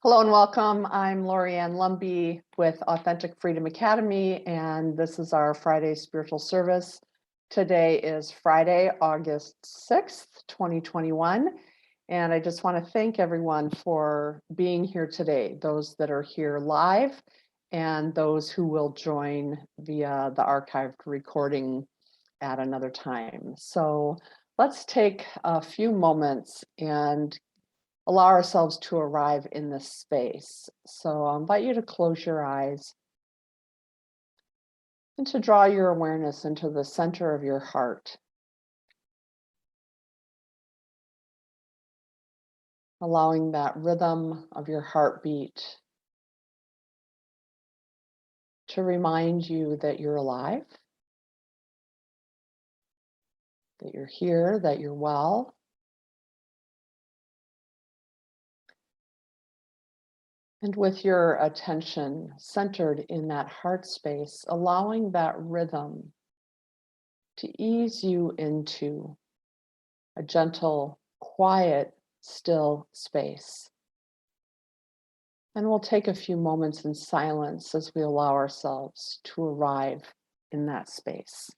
Hello and welcome. I'm Lorianne Lumbee with Authentic Freedom Academy, and this is our Friday spiritual service. Today is Friday, August 6th, 2021. And I just want to thank everyone for being here today, those that are here live and those who will join via the archived recording at another time. So let's take a few moments and allow ourselves to arrive in this space. So I'll invite you to close your eyes and to draw your awareness into the center of your heart. Allowing that rhythm of your heartbeat to remind you that you're alive, that you're here, that you're well. And with your attention centered in that heart space, allowing that rhythm to ease you into a gentle, quiet, still space. And we'll take a few moments in silence as we allow ourselves to arrive in that space.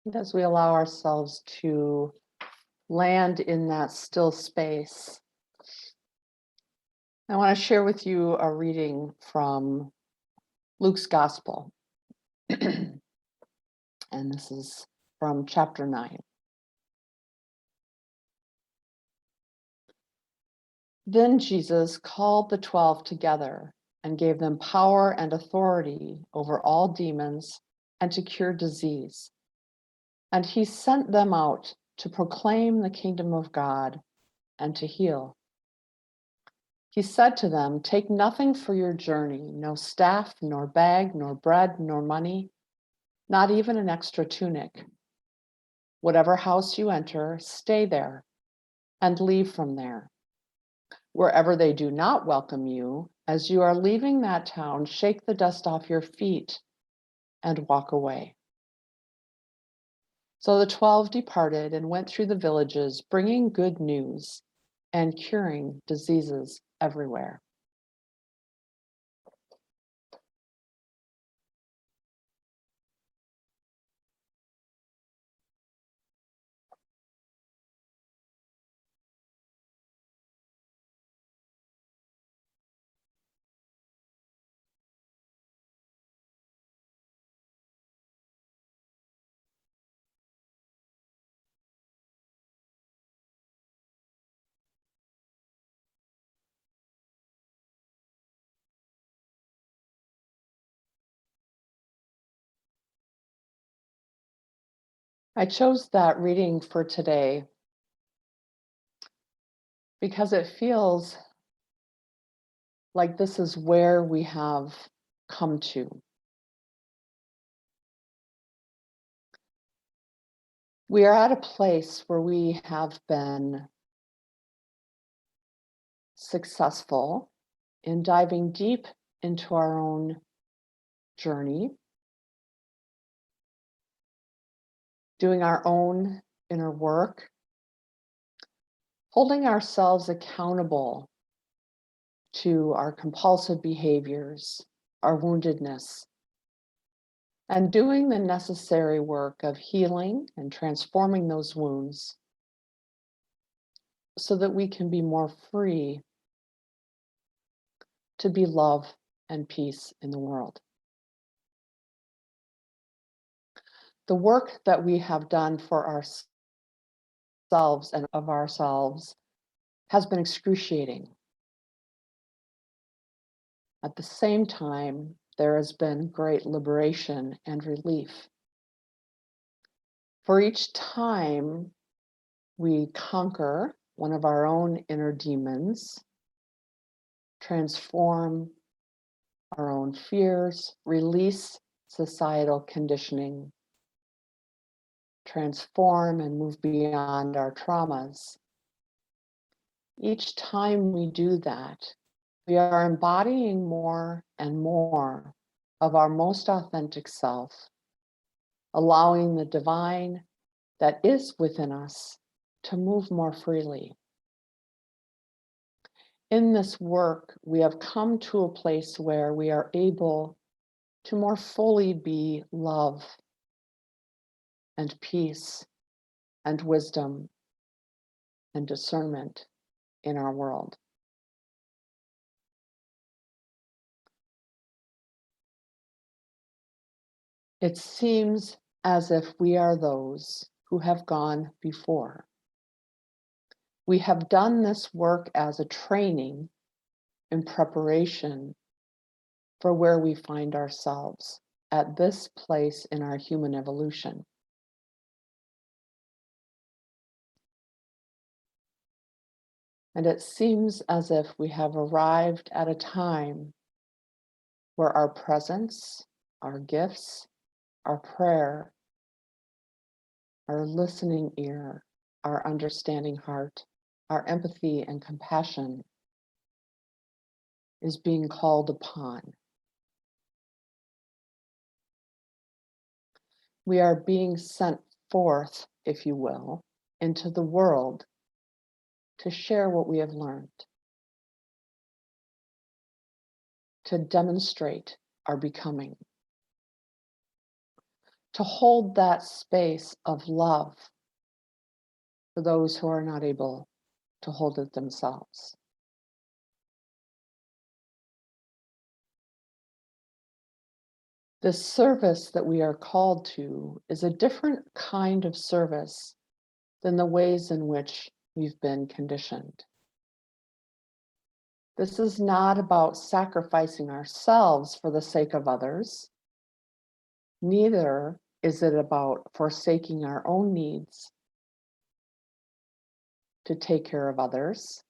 And as we allow ourselves to land in that still space, I want to share with you a reading from Luke's Gospel. And this is from chapter 9. Then Jesus called the 12 together and gave them power and authority over all demons and to cure disease. And he sent them out to proclaim the kingdom of God and to heal. He said to them, "Take nothing for your journey, no staff, nor bag, nor bread, nor money, not even an extra tunic. Whatever house you enter, stay there and leave from there. Wherever they do not welcome you, as you are leaving that town, shake the dust off your feet and walk away." So the 12 departed and went through the villages, bringing good news and curing diseases everywhere. I chose that reading for today because it feels like this is where we have come to. We are at a place where we have been successful in diving deep into our own journey, doing our own inner work, holding ourselves accountable to our compulsive behaviors, our woundedness, and doing the necessary work of healing and transforming those wounds so that we can be more free to be love and peace in the world. The work that we have done for ourselves and of ourselves has been excruciating. At the same time, there has been great liberation and relief. For each time we conquer one of our own inner demons, transform our own fears, release societal conditioning, transform and move beyond our traumas. Each time we do that, we are embodying more and more of our most authentic self, allowing the divine that is within us to move more freely. In this work, we have come to a place where we are able to more fully be love and peace and wisdom and discernment in our world. It seems as if we are those who have gone before. We have done this work as a training in preparation for where we find ourselves at this place in our human evolution. And it seems as if we have arrived at a time where our presence, our gifts, our prayer, our listening ear, our understanding heart, our empathy and compassion is being called upon. We are being sent forth, if you will, into the world to share what we have learned, to demonstrate our becoming, to hold that space of love for those who are not able to hold it themselves. The service that we are called to is a different kind of service than the ways in which we've been conditioned. This is not about sacrificing ourselves for the sake of others. Neither is it about forsaking our own needs to take care of others,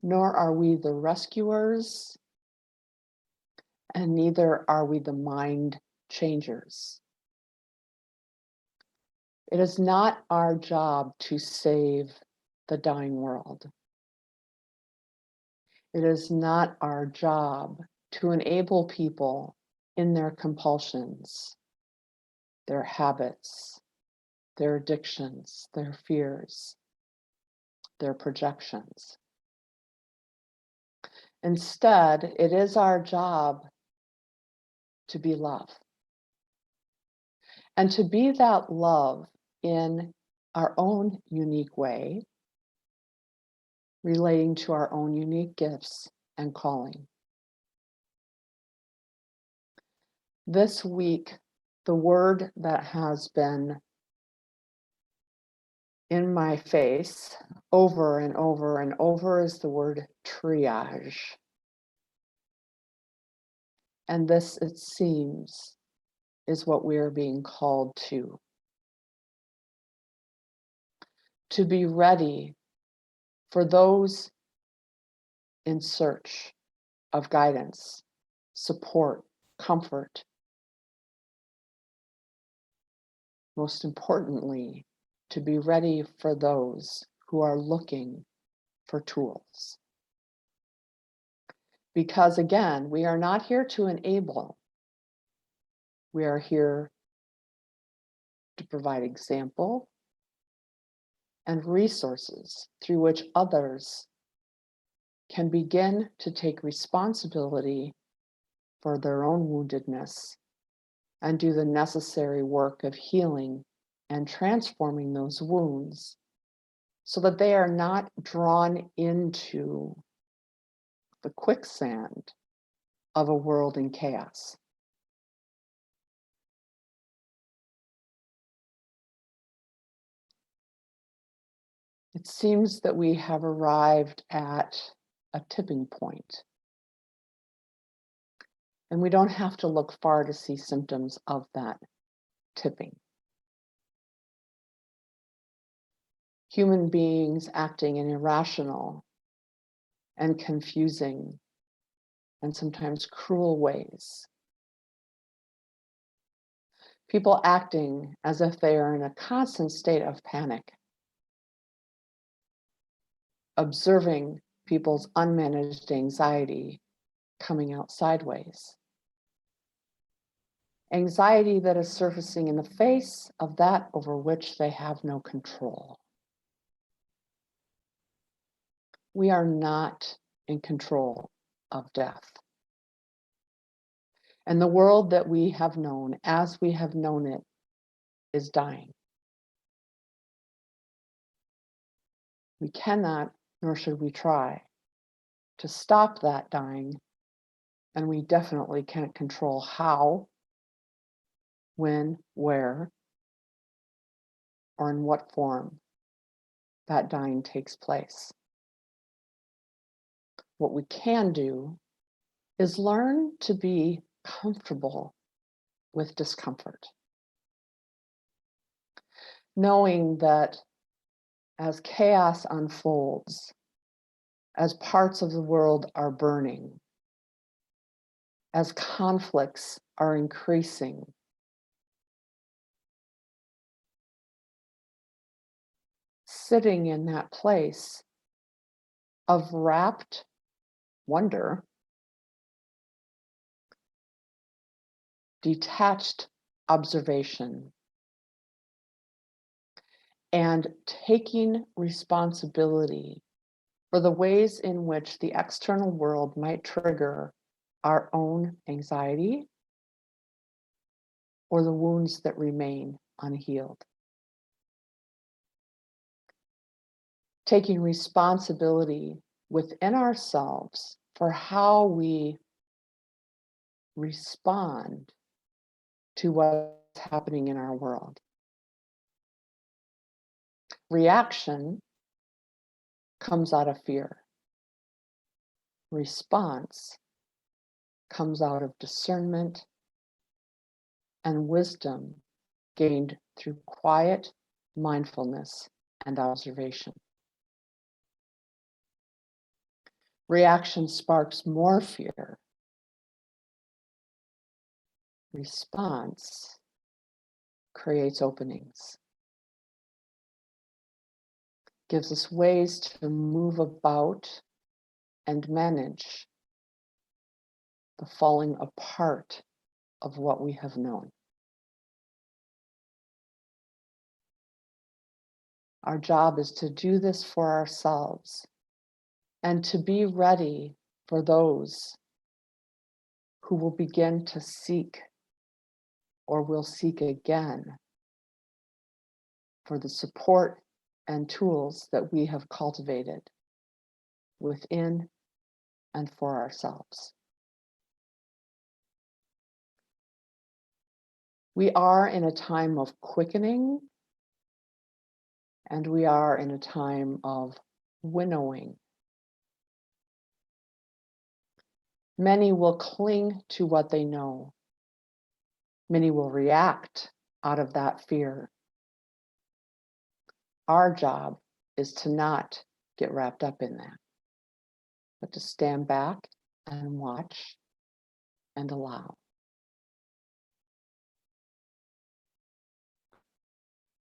nor are we the rescuers, and neither are we the mind changers. It is not our job to save the dying world. It is not our job to enable people in their compulsions, their habits, their addictions, their fears, their projections. Instead, it is our job to be love. And to be that love in our own unique way, relating to our own unique gifts and calling. This week, the word that has been in my face over and over and over is the word triage. And this, it seems, is what we are being called to. To be ready for those in search of guidance, support, comfort. Most importantly, to be ready for those who are looking for tools. Because again, we are not here to enable. We are here to provide example and resources through which others can begin to take responsibility for their own woundedness and do the necessary work of healing and transforming those wounds so that they are not drawn into the quicksand of a world in chaos. It seems that we have arrived at a tipping point, and we don't have to look far to see symptoms of that tipping. Human beings acting in irrational and confusing and sometimes cruel ways. People acting as if they are in a constant state of panic. Observing people's unmanaged anxiety coming out sideways. Anxiety that is surfacing in the face of that over which they have no control. We are not in control of death. And the world that we have known, as we have known it, is dying. We cannot, nor should we try, to stop that dying, and we definitely can't control how, when, where, or in what form that dying takes place. What we can do is learn to be comfortable with discomfort, knowing that as chaos unfolds, as parts of the world are burning, as conflicts are increasing, sitting in that place of rapt wonder, detached observation, and taking responsibility for the ways in which the external world might trigger our own anxiety or the wounds that remain unhealed. Taking responsibility within ourselves for how we respond to what's happening in our world. Reaction comes out of fear. Response comes out of discernment and wisdom gained through quiet mindfulness and observation. Reaction sparks more fear. Response creates openings, gives us ways to move about and manage the falling apart of what we have known. Our job is to do this for ourselves and to be ready for those who will begin to seek or will seek again for the support and tools that we have cultivated within and for ourselves. We are in a time of quickening, and we are in a time of winnowing. Many will cling to what they know. Many will react out of that fear. Our job is to not get wrapped up in that, but to stand back and watch and allow.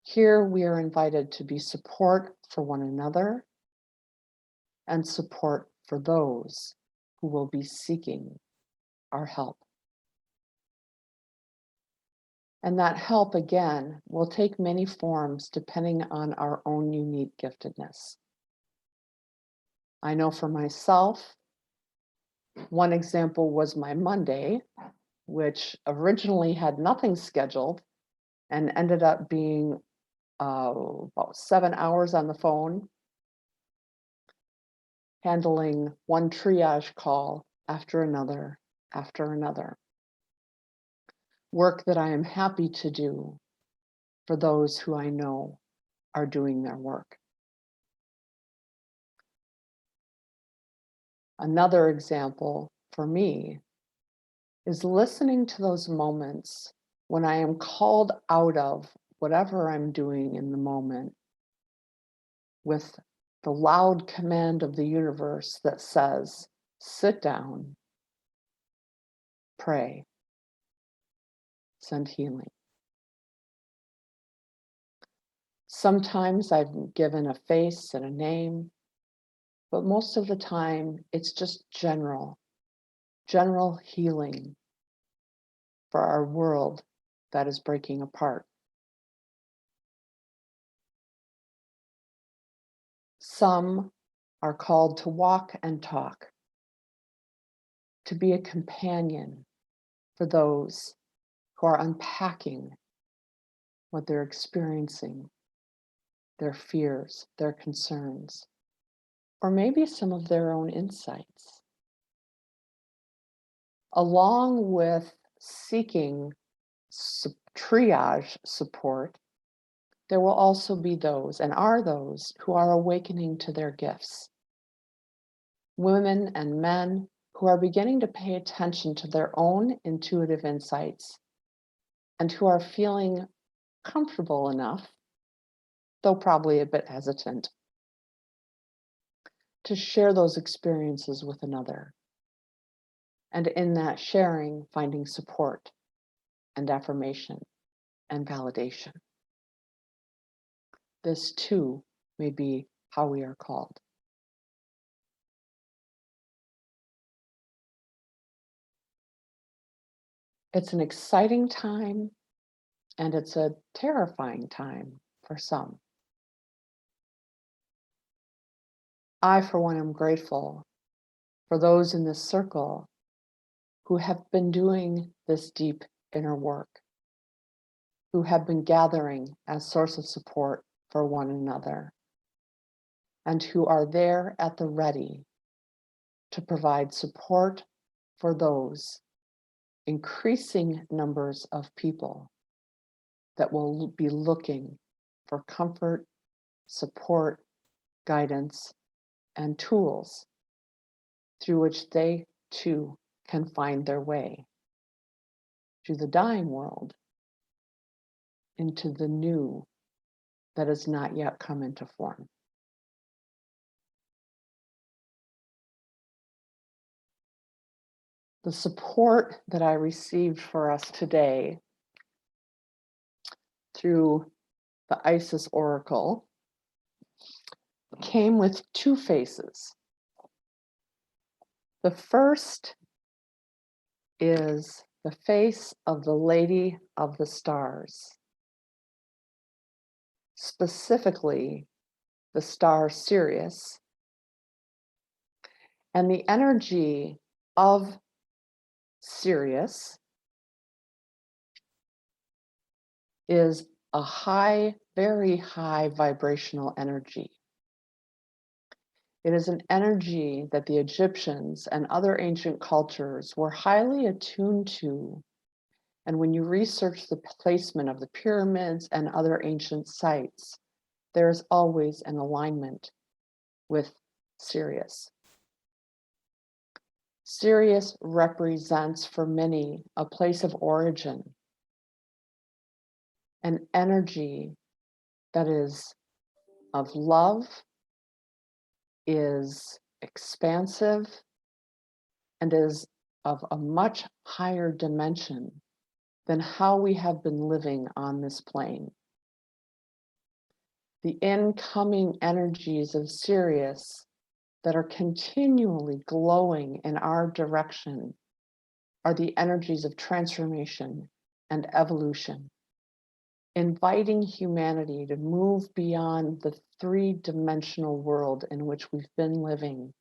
Here we are invited to be support for one another and support for those who will be seeking our help. And that help, again, will take many forms depending on our own unique giftedness. I know for myself, one example was my Monday, which originally had nothing scheduled and ended up being about 7 hours on the phone, handling one triage call after another, after another. Work that I am happy to do for those who I know are doing their work. Another example for me is listening to those moments when I am called out of whatever I'm doing in the moment with the loud command of the universe that says, sit down, pray, send healing. Sometimes I've given a face and a name, but most of the time it's just general healing for our world that is breaking apart. Some are called to walk and talk, to be a companion for those who are unpacking what they're experiencing, their fears, their concerns, or maybe some of their own insights. Along with seeking triage support, there will also be those, and are those, who are awakening to their gifts. Women and men who are beginning to pay attention to their own intuitive insights and who are feeling comfortable enough, though probably a bit hesitant, to share those experiences with another. And in that sharing, finding support and affirmation and validation. This too may be how we are called. It's an exciting time, and it's a terrifying time for some. I, for one, am grateful for those in this circle who have been doing this deep inner work, who have been gathering as source of support for one another, and who are there at the ready to provide support for those increasing numbers of people that will be looking for comfort, support, guidance, and tools through which they too can find their way through the dying world into the new that has not yet come into form. The support that I received for us today through the Isis Oracle came with two faces. The first is the face of the Lady of the Stars, specifically the star Sirius, and the energy of Sirius is a high, very high vibrational energy. It is an energy that the Egyptians and other ancient cultures were highly attuned to. And when you research the placement of the pyramids and other ancient sites, there is always an alignment with Sirius. Sirius represents for many a place of origin, an energy that is of love, is expansive, and is of a much higher dimension than how we have been living on this plane. The incoming energies of Sirius that are continually glowing in our direction are the energies of transformation and evolution, inviting humanity to move beyond the three-dimensional world in which we've been living,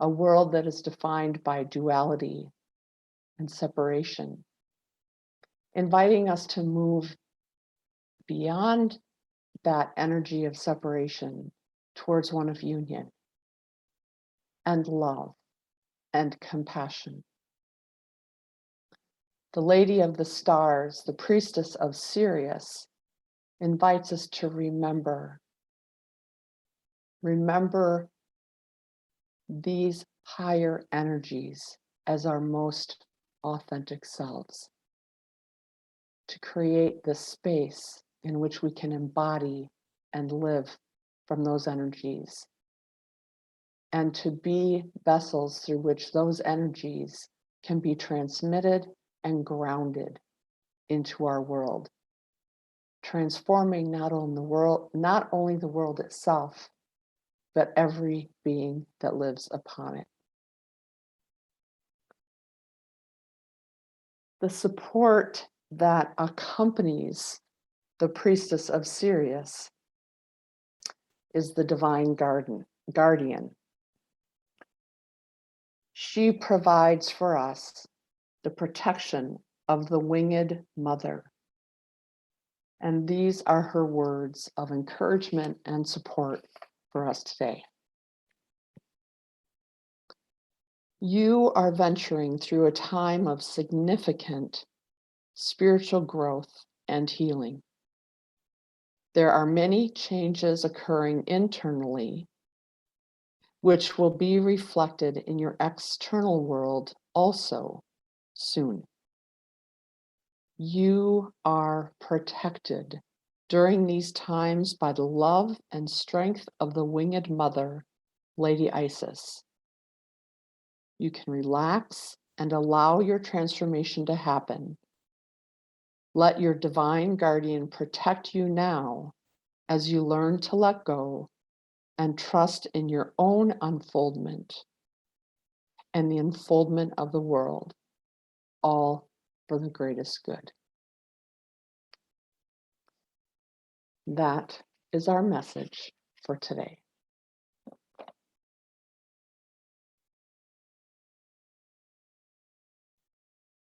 a world that is defined by duality and separation, inviting us to move beyond that energy of separation towards one of union and love and compassion. The Lady of the Stars, the priestess of Sirius, invites us to remember these higher energies as our most authentic selves, to create the space in which we can embody and live from those energies, and to be vessels through which those energies can be transmitted and grounded into our world, transforming not only the world itself, but every being that lives upon it. The support that accompanies the priestess of Sirius is the divine guardian. She provides for us the protection of the winged mother. And these are her words of encouragement and support for us today. You are venturing through a time of significant spiritual growth and healing. There are many changes occurring internally, which will be reflected in your external world also soon. You are protected during these times by the love and strength of the winged mother, Lady Isis. You can relax and allow your transformation to happen. Let your divine guardian protect you now as you learn to let go and trust in your own unfoldment and the unfoldment of the world, all for the greatest good. That is our message for today.